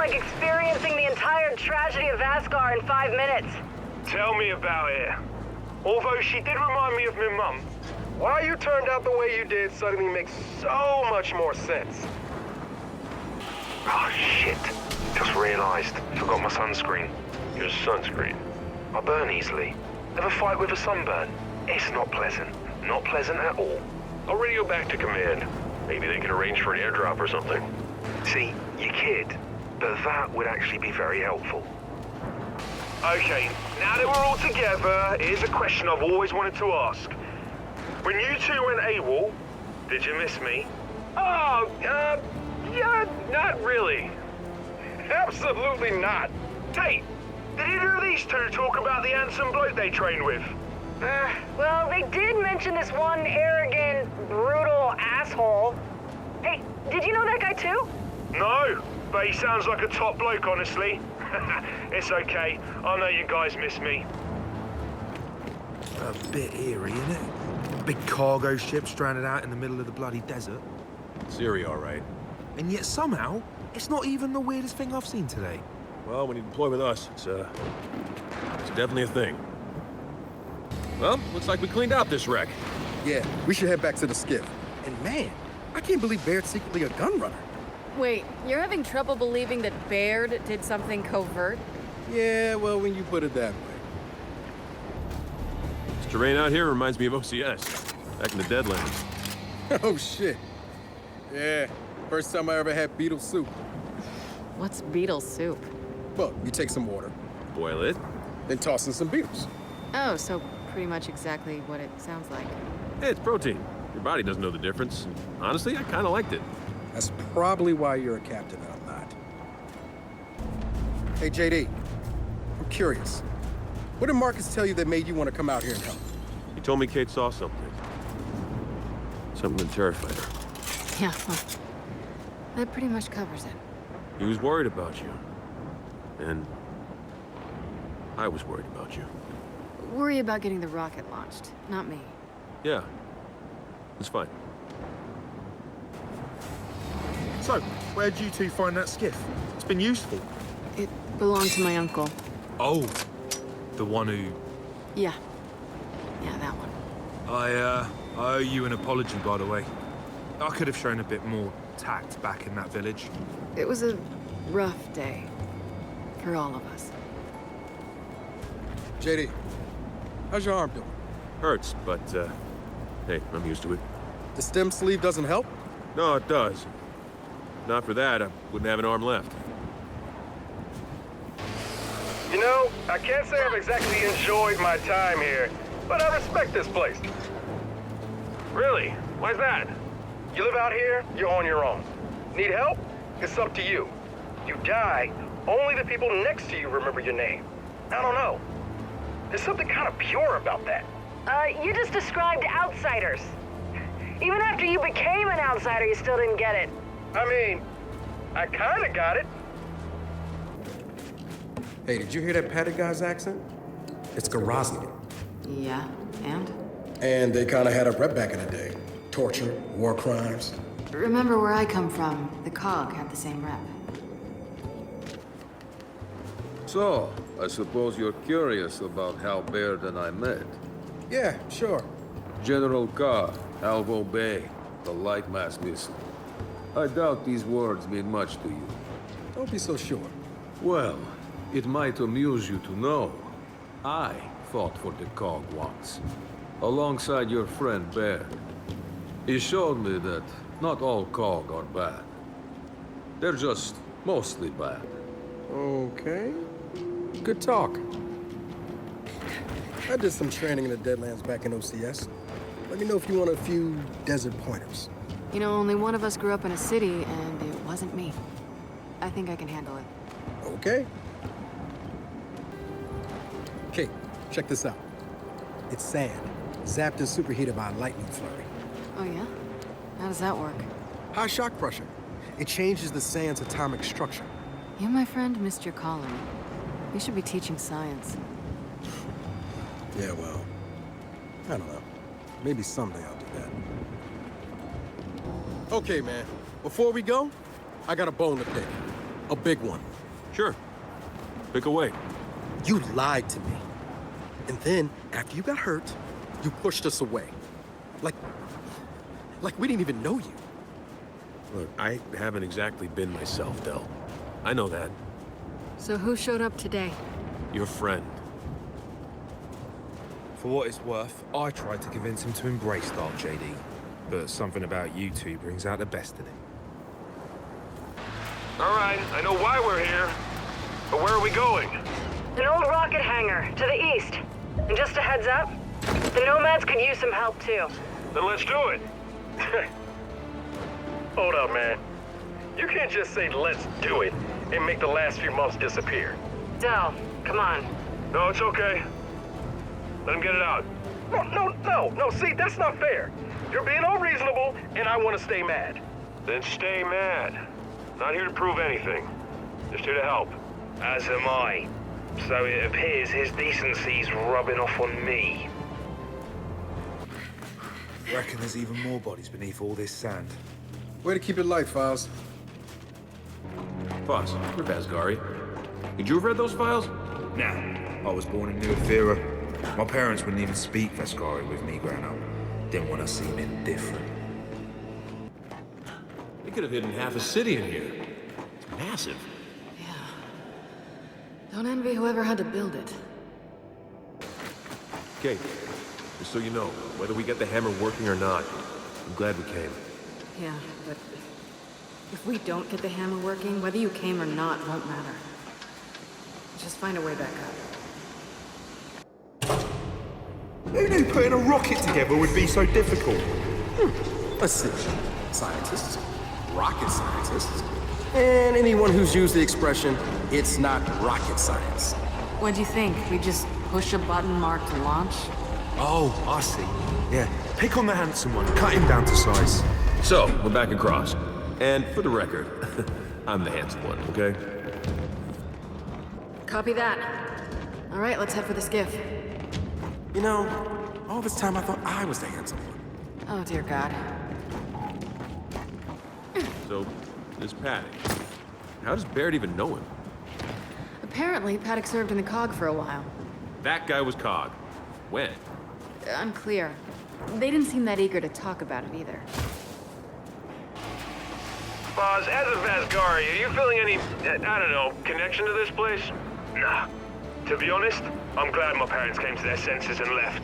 like experiencing the entire tragedy of Asgard in 5 minutes. Tell me about it. Although she did remind me of my mum. Why you turned out the way you did suddenly makes so much more sense. Oh, shit. Just realised. Forgot my sunscreen. Your sunscreen? I burn easily. Ever fight with a sunburn? It's not pleasant. Not pleasant at all. I'll radio back to command. Maybe they can arrange for an airdrop or something. See, you kid. But that would actually be very helpful. Okay, now that we're all together, here's a question I've always wanted to ask. When you two went AWOL, did you miss me? Oh, yeah, not really. Absolutely not. Hey, did either of these two talk about the handsome bloke they train with? Well, they did mention this one arrogant, brutal asshole. Hey, did you know that guy too? No, but he sounds like a top bloke, honestly. It's okay. I know you guys miss me. A bit eerie, isn't it? Big cargo ship stranded out in the middle of the bloody desert. Syria, all right. And yet somehow, it's not even the weirdest thing I've seen today. Well, when you deploy with us, it's definitely a thing. Well, looks like we cleaned out this wreck. Yeah, we should head back to the skiff. And man, I can't believe Baird's secretly a gun runner. Wait, you're having trouble believing that Baird did something covert? Yeah, well, when you put it that way. This terrain out here reminds me of OCS, back in the Deadlands. Oh, shit. Yeah, first time I ever had beetle soup. What's beetle soup? Well, you take some water, Boil it. then toss in some beetles. Oh, so pretty much exactly what it sounds like. Hey, it's protein. Your body doesn't know the difference. Honestly, I kind of liked it. That's probably why you're a captain and I'm not. Hey, JD, I'm curious. What did Marcus tell you that made you want to come out here and help? He told me Kate saw something. Something that terrified her. Yeah, well, that pretty much covers it. He was worried about you. And I was worried about you. Worry about getting the rocket launched, not me. Yeah, it's fine. So, where'd you two find that skiff? It's been useful. It belonged to my uncle. Oh, the one who... Yeah. Yeah, that one. I owe you an apology, by the way. I could have shown a bit more tact back in that village. It was a rough day. For all of us. JD, how's your arm doing? Hurts, but, hey, I'm used to it. The stem sleeve doesn't help? No, it does. Not for that, I wouldn't have an arm left. You know, I can't say I've exactly enjoyed my time here, but I respect this place. Really? Why's that? You live out here, you're on your own. Need help? It's up to you. You die, only the people next to you remember your name. I don't know. There's something kind of pure about that. You just described outsiders. Even after you became an outsider, you still didn't get it. I mean, I kind of got it. Hey, did you hear that Paddy guy's accent? It's Garosnian. Yeah, and? And they kind of had a rep back in the day. Torture, war crimes. Remember where I come from, the COG had the same rep. So, I suppose you're curious about how Baird and I met. Yeah, sure. General Carr, Alvo Bay, the light mass missile. I doubt these words mean much to you. Don't be so sure. Well, it might amuse you to know. I fought for the COG once, alongside your friend Baird. He showed me that not all COG are bad. They're just mostly bad. Okay. Good talk. I did some training in the Deadlands back in OCS. Let me know if you want a few desert pointers. You know, only one of us grew up in a city, and it wasn't me. I think I can handle it. Okay. Okay, check this out. It's sand, zapped and superheated by a lightning flurry. Oh, yeah? How does that work? High shock pressure. It changes the sand's atomic structure. You, my friend, missed your calling. We should be teaching science. Yeah, well, I don't know. Maybe someday I'll do that. Okay, man. Before we go, I got a bone to pick. A big one. Sure. Pick away. You lied to me. And then, after you got hurt, you pushed us away. Like we didn't even know you. Look, I haven't exactly been myself, Del. I know that. So who showed up today? Your friend. For what it's worth, I tried to convince him to embrace Dark JD, but something about you two brings out the best in him. All right, I know why we're here, but where are we going? An old rocket hangar to the east. And just a heads up, the Nomads could use some help too. Then let's do it. Hold up, man. You can't just say, let's do it, and make the last few months disappear. Del, come on. No, it's okay. Let him get it out. No, see, that's not fair. You're being unreasonable, and I want to stay mad. Then stay mad. Not here to prove anything. Just here to help. As am I. So it appears his decency's rubbing off on me. Reckon there's even more bodies beneath all this sand. Way to keep it light, Files. Boss, you're Vasgari. Could you have read those files? Nah, I was born in New Aethera. My parents wouldn't even speak Vasgari with me growing up. Didn't want to seem indifferent. They could have hidden half a city in here. It's massive. Yeah. Don't envy whoever had to build it. Okay, just so you know, whether we get the hammer working or not, I'm glad we came. Yeah, but if we don't get the hammer working, whether you came or not won't matter. Just find a way back up. Who knew putting a rocket together would be so difficult? Let's see. Scientists, rocket scientists, and anyone who's used the expression, it's not rocket science. What'd you think? We just push a button marked launch? Oh, I see. Yeah, pick on the handsome one, cut him down to size. So, we're back across. And for the record, I'm the handsome one, okay? Copy that. All right, let's head for the skiff. You know, all this time I thought I was the handsome one. Oh, dear God. So, this Paddock. How does Baird even know him? Apparently, Paddock served in the COG for a while. That guy was Cog. When? Unclear. They didn't seem that eager to talk about it either. Boz, as a Vasgari, are you feeling any, I don't know, connection to this place? Nah. To be honest, I'm glad my parents came to their senses and left.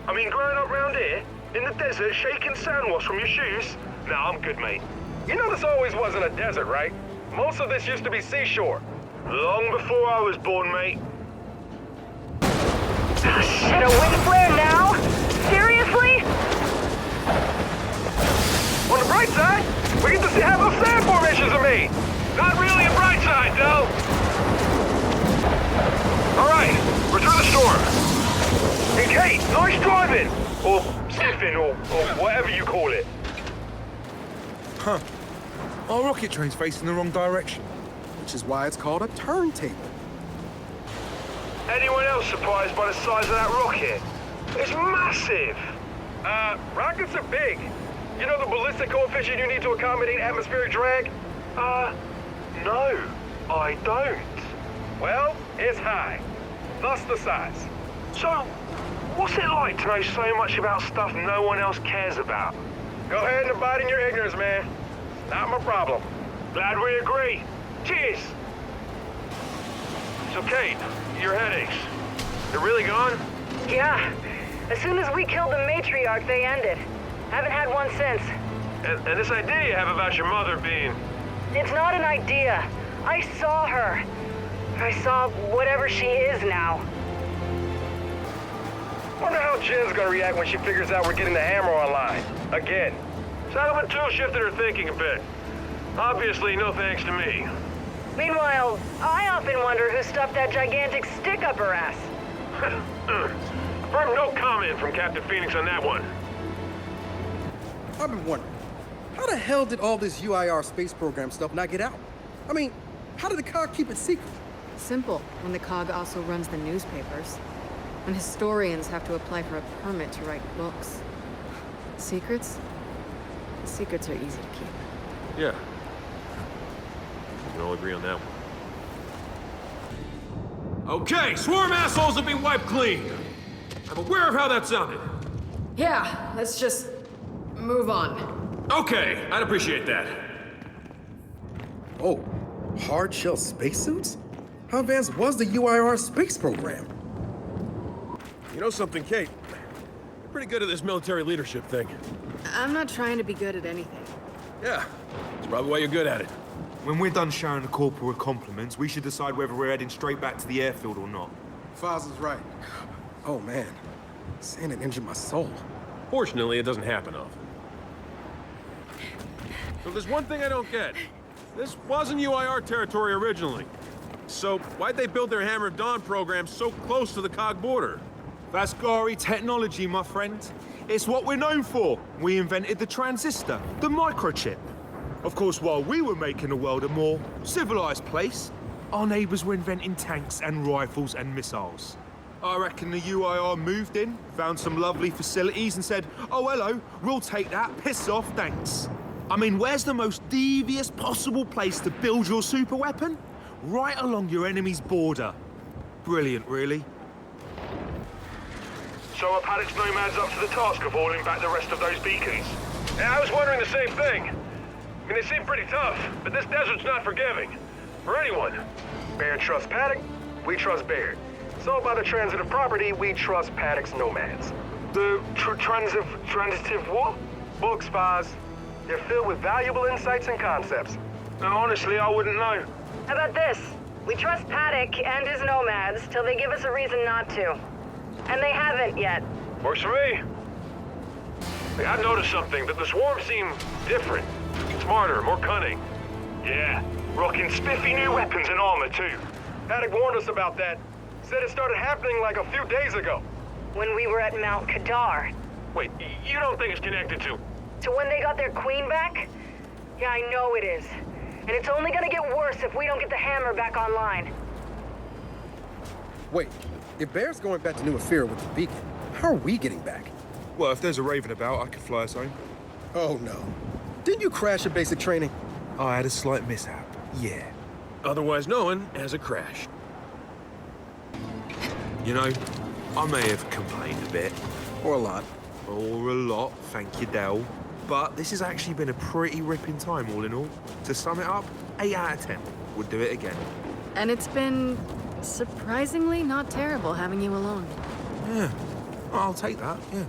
I mean, growing up round here, in the desert, shaking sand wash from your shoes? Nah, I'm good, mate. You know this always wasn't a desert, right? Most of this used to be seashore. Long before I was born, mate. And a wind flare now? Seriously? On the bright side, we get to see how those sand formations are made. Not really a bright side, though. All right, we're through the storm. Hey, Kate, nice driving. Or sniffing, or whatever you call it. Huh. Our rocket train's facing the wrong direction. Which is why it's called a turntable. Anyone else surprised by the size of that rocket? It's massive. Rockets are big. You know the ballistic coefficient you need to accommodate atmospheric drag? No, I don't. Well, it's high. Thus the size. So, what's it like to know so much about stuff no one else cares about? Go ahead and abide in your ignorance, man. Not my problem. Glad we agree. Cheers. So, Kate, your headaches, they're really gone? Yeah. As soon as we killed the matriarch, they ended. Haven't had one since. And this idea you have about your mother being... It's not an idea. I saw her. I saw whatever she is now. Wonder how Jen's gonna react when she figures out we're getting the hammer online. Again. Settlement tool shifted her thinking a bit. Obviously, no thanks to me. Meanwhile, I often wonder who stuffed that gigantic stick up her ass. Firm no comment from Captain Phoenix on that one. I've been wondering, how the hell did all this UIR space program stuff not get out? I mean, how did the COG keep it secret? Simple, when the COG also runs the newspapers. And historians have to apply for a permit to write books. Secrets? Secrets are easy to keep. Yeah. We can all agree on that one. Okay, swarm assholes will be wiped clean. I'm aware of how that sounded. Yeah, let's just move on. Okay, I'd appreciate that. Oh, hard shell spacesuits? How advanced was the UIR space program? You know something, Kate? You're pretty good at this military leadership thing. I'm not trying to be good at anything. Yeah, that's probably why you're good at it. When we're done showering the corporal with compliments, we should decide whether we're heading straight back to the airfield or not. Foz is right. Oh man, saying it injured my soul. Fortunately, it doesn't happen often. So there's one thing I don't get. This wasn't UIR territory originally. So why'd they build their Hammer of Dawn program so close to the COG border? Vascari technology, my friend. It's what we're known for. We invented the transistor, the microchip. Of course, while we were making the world a more civilized place, our neighbors were inventing tanks and rifles and missiles. I reckon the UIR moved in, found some lovely facilities and said, oh, hello, we'll take that, piss off, thanks. I mean, where's the most devious possible place to build your super weapon? Right along your enemy's border. Brilliant, really. So are Paddock's nomads up to the task of hauling back the rest of those beacons? Yeah, I was wondering the same thing. I mean, they seem pretty tough, but this desert's not forgiving. For anyone. Baird trusts Paddock, we trust Baird. So by the transitive property, we trust Paddock's nomads. The transitive what? Books, Foz. They're filled with valuable insights and concepts. Now, honestly, I wouldn't know. How about this? We trust Paddock and his nomads till they give us a reason not to. And they haven't yet. Works for me. Hey, I've noticed something, that the swarm seem different. Smarter, more cunning. Yeah, rocking spiffy new weapons and armor, too. Paddock warned us about that. Said it started happening like a few days ago. When we were at Mount Kadar. Wait, you don't think it's connected to... To when they got their queen back? Yeah, I know it is. And it's only gonna get worse if we don't get the hammer back online. Wait, if Bear's going back to New Ephyra with the beacon, how are we getting back? Well, if there's a Raven about, I could fly us home. Oh no. Didn't you crash your basic training? I had a slight mishap, yeah. Otherwise known as a crash. You know, I may have complained a bit. Or a lot. Or a lot, thank you, Del. But this has actually been a pretty ripping time, all in all. To sum it up, 8 out of 10. Would do it again. And it's been surprisingly not terrible having you alone. Yeah, I'll take that, yeah.